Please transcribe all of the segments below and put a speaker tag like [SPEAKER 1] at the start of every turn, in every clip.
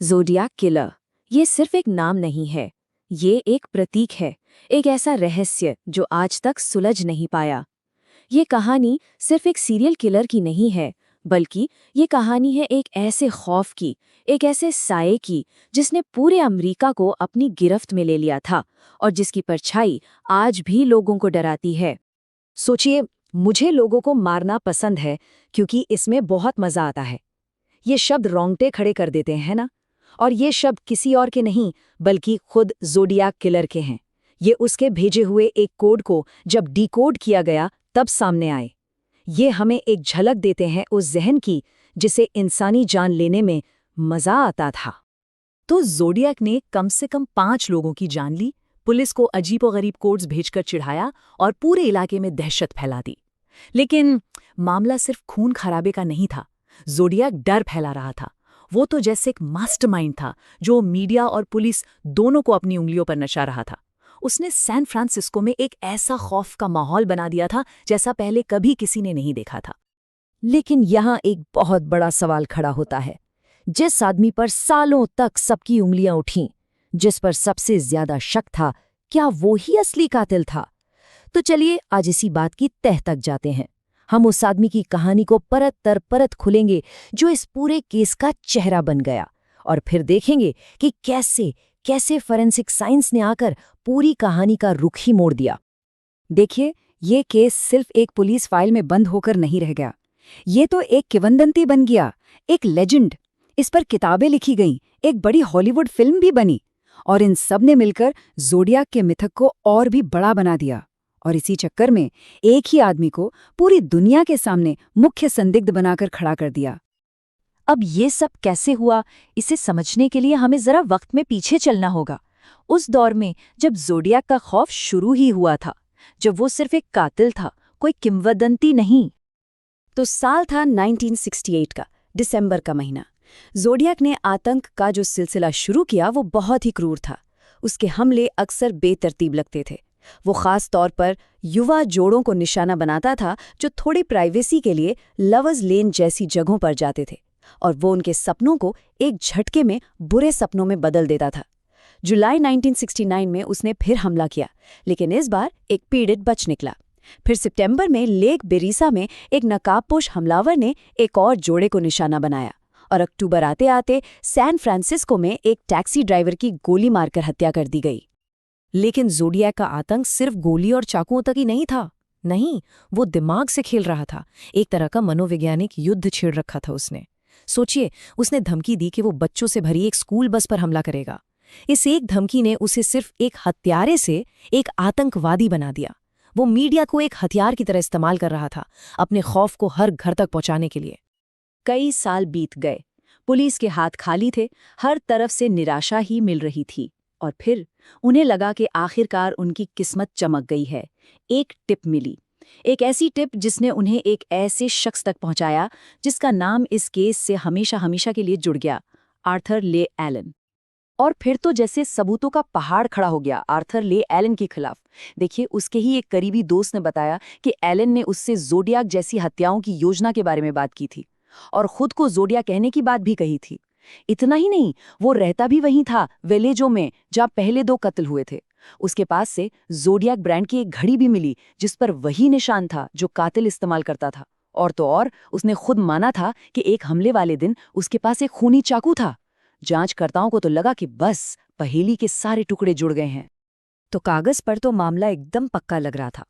[SPEAKER 1] ज़ोडियाक killer, ये सिर्फ एक नाम नहीं है। ये एक प्रतीक है, एक ऐसा रहस्य जो आज तक सुलझ नहीं पाया। ये कहानी सिर्फ एक सीरियल किलर की नहीं है, बल्कि ये कहानी है एक ऐसे खौफ की, एक ऐसे साये की, जिसने पूरे अमेरिका को अपनी गिरफ्त में ले लिया था और जिसकी परछाई आज भी लोगों को डराती है। सोचिए, मुझे लोगों को मारना पसंद है क्योंकि इसमें बहुत मजा आता है। ये शब्द रोंगटे खड़े कर देते हैं ना। और ये शब्द किसी और के नहीं, बल्कि खुद ज़ोडियाक किलर के हैं। ये उसके भेजे हुए एक कोड को जब डिकोड किया गया तब सामने आए। ये हमें एक झलक देते हैं उस जहन की जिसे इंसानी जान लेने में मजा आता था। तो ज़ोडियाक ने कम से कम 5 लोगों की जान ली, पुलिस को अजीबोगरीब कोड्स भेजकर चिढ़ाया और पूरे इलाके में दहशत फैला दी। लेकिन मामला सिर्फ खून खराबे का नहीं था। ज़ोडियाक डर फैला रहा था। वो तो जैसे एक मास्टरमाइंड था जो मीडिया और पुलिस दोनों को अपनी उंगलियों पर नचा रहा था। उसने सैन फ्रांसिस्को में एक ऐसा खौफ का माहौल बना दिया था जैसा पहले कभी किसी ने नहीं देखा था। लेकिन यहाँ एक बहुत बड़ा सवाल खड़ा होता है। जिस आदमी पर सालों तक सबकी उंगलियां उठीं, जिस पर सबसे ज्यादा शक था, क्या वो ही असली कातिल था? तो चलिए आज इसी बात की तह तक जाते हैं। हम उस आदमी की कहानी को परत दर परत खुलेंगे जो इस पूरे केस का चेहरा बन गया, और फिर देखेंगे कि कैसे कैसे फोरेंसिक साइंस ने आकर पूरी कहानी का रुख ही मोड़ दिया। देखिए, ये केस सिर्फ एक पुलिस फाइल में बंद होकर नहीं रह गया। ये तो एक किंवदंती बन गया, एक लेजेंड। इस पर किताबें लिखी गईं, एक बड़ी हॉलीवुड फिल्म भी बनी, और इन सब ने मिलकर ज़ोडियाक के मिथक को और भी बड़ा बना दिया। और इसी चक्कर में एक ही आदमी को पूरी दुनिया के सामने मुख्य संदिग्ध बनाकर खड़ा कर दिया। अब ये सब कैसे हुआ, इसे समझने के लिए हमें जरा वक्त में पीछे चलना होगा, उस दौर में जब ज़ोडियाक का खौफ शुरू ही हुआ था, जब वो सिर्फ एक कातिल था, कोई किंवदंती नहीं। तो साल था 1968 का, दिसंबर का महीना। ज़ोडियाक ने आतंक का जो सिलसिला शुरू किया वो बहुत ही क्रूर था। उसके हमले अक्सर बेतरतीब लगते थे। वो खास तौर पर युवा जोड़ों को निशाना बनाता था जो थोड़ी प्राइवेसी के लिए लवर्स लेन जैसी जगहों पर जाते थे, और वो उनके सपनों को एक झटके में बुरे सपनों में बदल देता था। जुलाई 1969 में उसने फिर हमला किया, लेकिन इस बार एक पीड़ित बच निकला। फिर सितंबर में लेक बेरिसा में एक नकाबपोश हमलावर ने एक और जोड़े को निशाना बनाया, और अक्टूबर आते आते सैन फ्रांसिस्को में एक टैक्सी ड्राइवर की गोली मारकर हत्या कर दी गई। लेकिन ज़ोडियाक का आतंक सिर्फ गोली और चाकुओं तक ही नहीं था। नहीं, वो दिमाग से खेल रहा था। एक तरह का मनोवैज्ञानिक युद्ध छेड़ रखा था उसने। सोचिए, उसने धमकी दी कि वो बच्चों से भरी एक स्कूल बस पर हमला करेगा। इस एक धमकी ने उसे सिर्फ एक हत्यारे से एक आतंकवादी बना दिया। वो मीडिया को एक हथियार की तरह इस्तेमाल कर रहा था, अपने खौफ को हर घर तक पहुंचाने के लिए। कई साल बीत गए, पुलिस के हाथ खाली थे, हर तरफ से निराशा ही मिल रही थी। और फिर उन्हें लगा कि आखिरकार उनकी किस्मत चमक गई है। एक टिप मिली, एक ऐसी टिप जिसने उन्हें एक ऐसे शख्स तक पहुंचाया जिसका नाम इस केस से हमेशा हमेशा के लिए जुड़ गया, आर्थर ले एलन। और फिर तो जैसे सबूतों का पहाड़ खड़ा हो गया आर्थर ले एलन के खिलाफ। देखिए, उसके ही एक करीबी दोस्त ने बताया कि एलन ने उससे ज़ोडियाक जैसी हत्याओं की योजना के बारे में बात की थी, और खुद को ज़ोडियाक कहने की बात भी कही थी। इतना ही नहीं, वो रहता भी वहीं था, वेलेजो में, जहां पहले 2 कत्ल हुए थे। उसके पास से ज़ोडियाक ब्रांड की एक घड़ी भी मिली जिस पर वही निशान था जो कातिल इस्तेमाल करता था। और तो और, उसने खुद माना था कि एक हमले वाले दिन उसके पास एक खूनी चाकू था। जांचकर्ताओं को तो लगा कि बस पहेली के सारे टुकड़े जुड़ गए हैं। तो कागज पर तो मामला एकदम पक्का लग रहा था।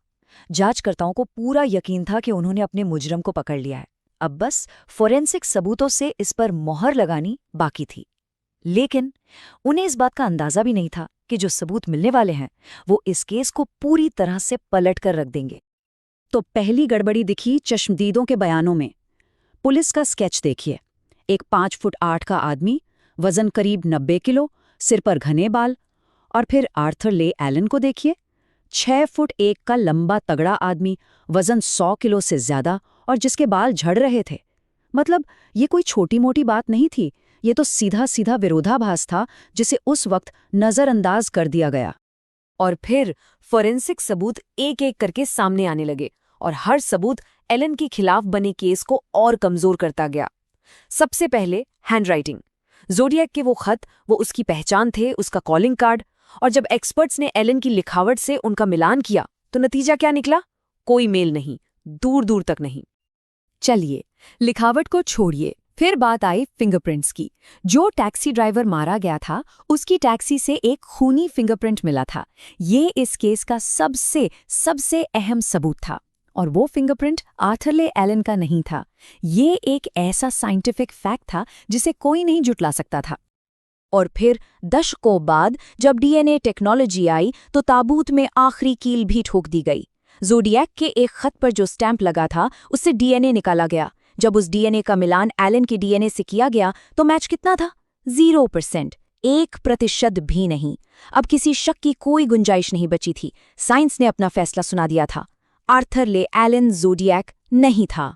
[SPEAKER 1] जांचकर्ताओं को पूरा यकीन था कि उन्होंने अपने मुजरम को पकड़ लिया है। अब बस फोरेंसिक सबूतों से इस पर मोहर लगानी बाकी थी। लेकिन उन्हें इस बात का अंदाजा भी नहीं था कि जो सबूत मिलने वाले हैं वो इस केस को पूरी तरह से पलट कर रख देंगे। तो पहली गड़बड़ी दिखी चश्मदीदों के बयानों में। पुलिस का स्केच देखिए। एक 5 फुट 8 का आदमी, वजन करीब 90 किलो, सिर पर घने बाल। और फिर आर्थर ले एलन को देखिए। 6 फुट 1 का लंबा तगड़ा आदमी, वजन 100 किलो से ज्यादा, और जिसके बाल झड़ रहे थे। मतलब ये कोई छोटी मोटी बात नहीं थी, ये तो सीधा सीधा विरोधाभास था जिसे उस वक्त नजरअंदाज कर दिया गया। और फिर फोरेंसिक सबूत एक एक करके सामने आने लगे, और हर सबूत एलन के खिलाफ बने केस को और कमजोर करता गया। सबसे पहले हैंडराइटिंग।
[SPEAKER 2] ज़ोडिएक के वो खत, वो उसकी पहचान थे, उसका कॉलिंग कार्ड। और जब एक्सपर्ट्स ने एलन की लिखावट से उनका मिलान किया तो नतीजा क्या निकला? कोई मेल नहीं, दूर दूर तक नहीं।
[SPEAKER 3] चलिए, लिखावट को छोड़िए, फिर बात आई फिंगरप्रिंट्स की। जो टैक्सी ड्राइवर मारा गया था, उसकी टैक्सी से एक खूनी फिंगरप्रिंट मिला था। ये इस केस का सबसे सबसे अहम सबूत था। और वो फिंगरप्रिंट आर्थर ले एलन का नहीं था। ये एक ऐसा साइंटिफिक फैक्ट था जिसे कोई नहीं जुटला सकता था।
[SPEAKER 1] और फिर दशकों बाद जब डीएनए टेक्नोलॉजी आई तो ताबूत में आखिरी कील भी ठोक दी गई। ज़ोडिएक के एक खत पर जो स्टैंप लगा था उससे डीएनए निकाला गया। जब उस डीएनए का मिलान एलन के डीएनए से किया गया तो मैच कितना था? 0%, 1% भी नहीं। अब किसी शक की कोई गुंजाइश नहीं बची थी। साइंस ने अपना फैसला सुना दिया था। आर्थर ले एलन ज़ोडिएक नहीं था।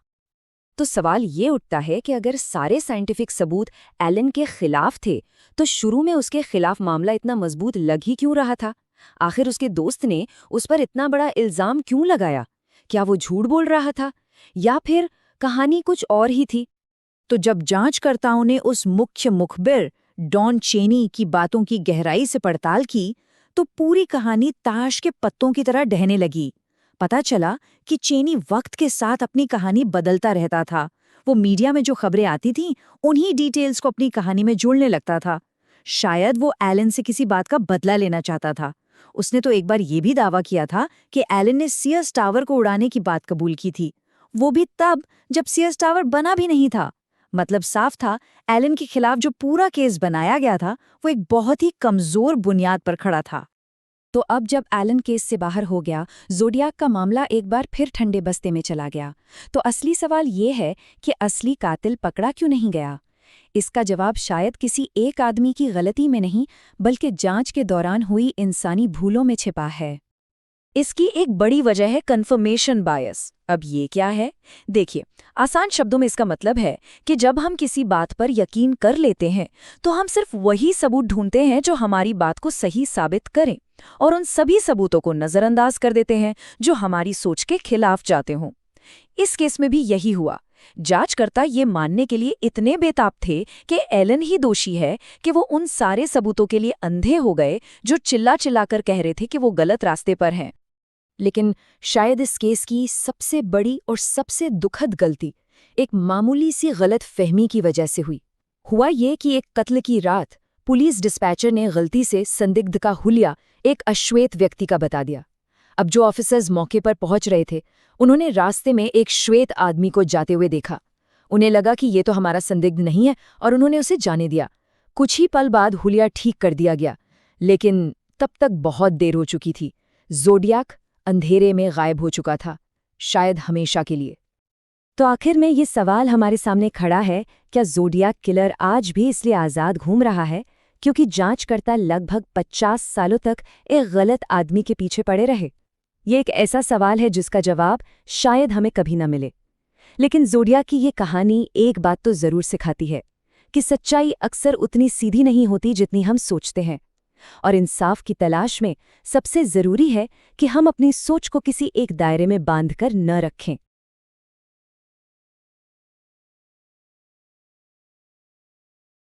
[SPEAKER 3] तो सवाल ये उठता है कि अगर सारे साइंटिफिक सबूत एलन के खिलाफ थे, तो शुरू में उसके खिलाफ मामला इतना मजबूत लग ही क्यों रहा था? आखिर उसके दोस्त ने उस पर इतना बड़ा इल्जाम क्यों लगाया? क्या वो झूठ बोल रहा था, या फिर कहानी कुछ और ही थी?
[SPEAKER 4] तो जब जांचकर्ताओं ने उस मुख्य मुखबिर डॉन चेनी की बातों की गहराई से पड़ताल की, तो पूरी कहानी ताश के पत्तों की तरह ढहने लगी। पता चला कि चेनी वक्त के साथ अपनी कहानी बदलता रहता था। वो मीडिया में जो खबरें आती थीं, उन्हीं डिटेल्स को अपनी कहानी में जोड़ने लगता था। शायद वो एलन से किसी बात का बदला लेना चाहता था। उसने तो एक बार ये भी दावा किया था कि एलन ने सीयर्स टावर को उड़ाने की बात कबूल की थी, वो भी तब जब सीयर्स टावर बना भी नहीं था। मतलब साफ था, एलन के खिलाफ जो पूरा केस बनाया गया था वो एक बहुत ही कमजोर बुनियाद पर खड़ा था।
[SPEAKER 3] तो अब जब एलन केस से बाहर हो गया, ज़ोडिएक का मामला एक बार फिर ठंडे बस्ते में चला गया। तो असली सवाल ये है कि असली कातिल पकड़ा क्यों नहीं गया? इसका जवाब शायद किसी एक आदमी की गलती में नहीं, बल्कि जांच के दौरान हुई इंसानी भूलों में छिपा है।
[SPEAKER 1] इसकी एक बड़ी वजह है कन्फर्मेशन बायस। अब ये क्या है? देखिए, आसान शब्दों में इसका मतलब है कि जब हम किसी बात पर यकीन कर लेते हैं तो हम सिर्फ वही सबूत ढूंढते हैं जो हमारी बात को सही साबित करें, और उन सभी सबूतों को नज़रअंदाज कर देते हैं जो हमारी सोच के खिलाफ जाते हों। इस केस में भी यही हुआ। जांचकर्ता ये मानने के लिए इतने बेताब थे कि एलन ही दोषी है कि वो उन सारे सबूतों के लिए अंधे हो गए जो चिल्ला चिल्लाकर कह रहे थे कि वो गलत रास्ते पर हैं।
[SPEAKER 3] लेकिन शायद इस केस की सबसे बड़ी और सबसे दुखद गलती एक मामूली सी गलत फहमी की वजह से हुई। हुआ ये कि एक कत्ल की रात पुलिस डिस्पैचर ने गलती से संदिग्ध का हुलिया एक अश्वेत व्यक्ति का बता दिया। अब जो ऑफिसर्स मौके पर पहुंच रहे थे, उन्होंने रास्ते में एक श्वेत आदमी को जाते हुए देखा। उन्हें लगा कि ये तो हमारा संदिग्ध नहीं है, और उन्होंने उसे जाने दिया। कुछ ही पल बाद हुलिया ठीक कर दिया गया, लेकिन तब तक बहुत देर हो चुकी थी। ज़ोडिएक अंधेरे में गायब हो चुका था, शायद हमेशा के लिए। तो आखिर में ये सवाल हमारे सामने खड़ा है, क्या ज़ोडिएक किलर आज भी इसलिए आज़ाद घूम रहा है क्योंकि जांचकर्ता लगभग 50 सालों तक एक गलत आदमी के पीछे पड़े रहे? ये एक ऐसा सवाल है जिसका जवाब शायद हमें कभी न मिले। लेकिन ज़ोडिएक की ये कहानी एक बात तो ज़रूर सिखाती है कि सच्चाई अक्सर उतनी सीधी नहीं होती जितनी हम सोचते हैं, और इंसाफ की तलाश में सबसे ज़रूरी है कि हम अपनी सोच को किसी एक दायरे में बांधकर न रखें।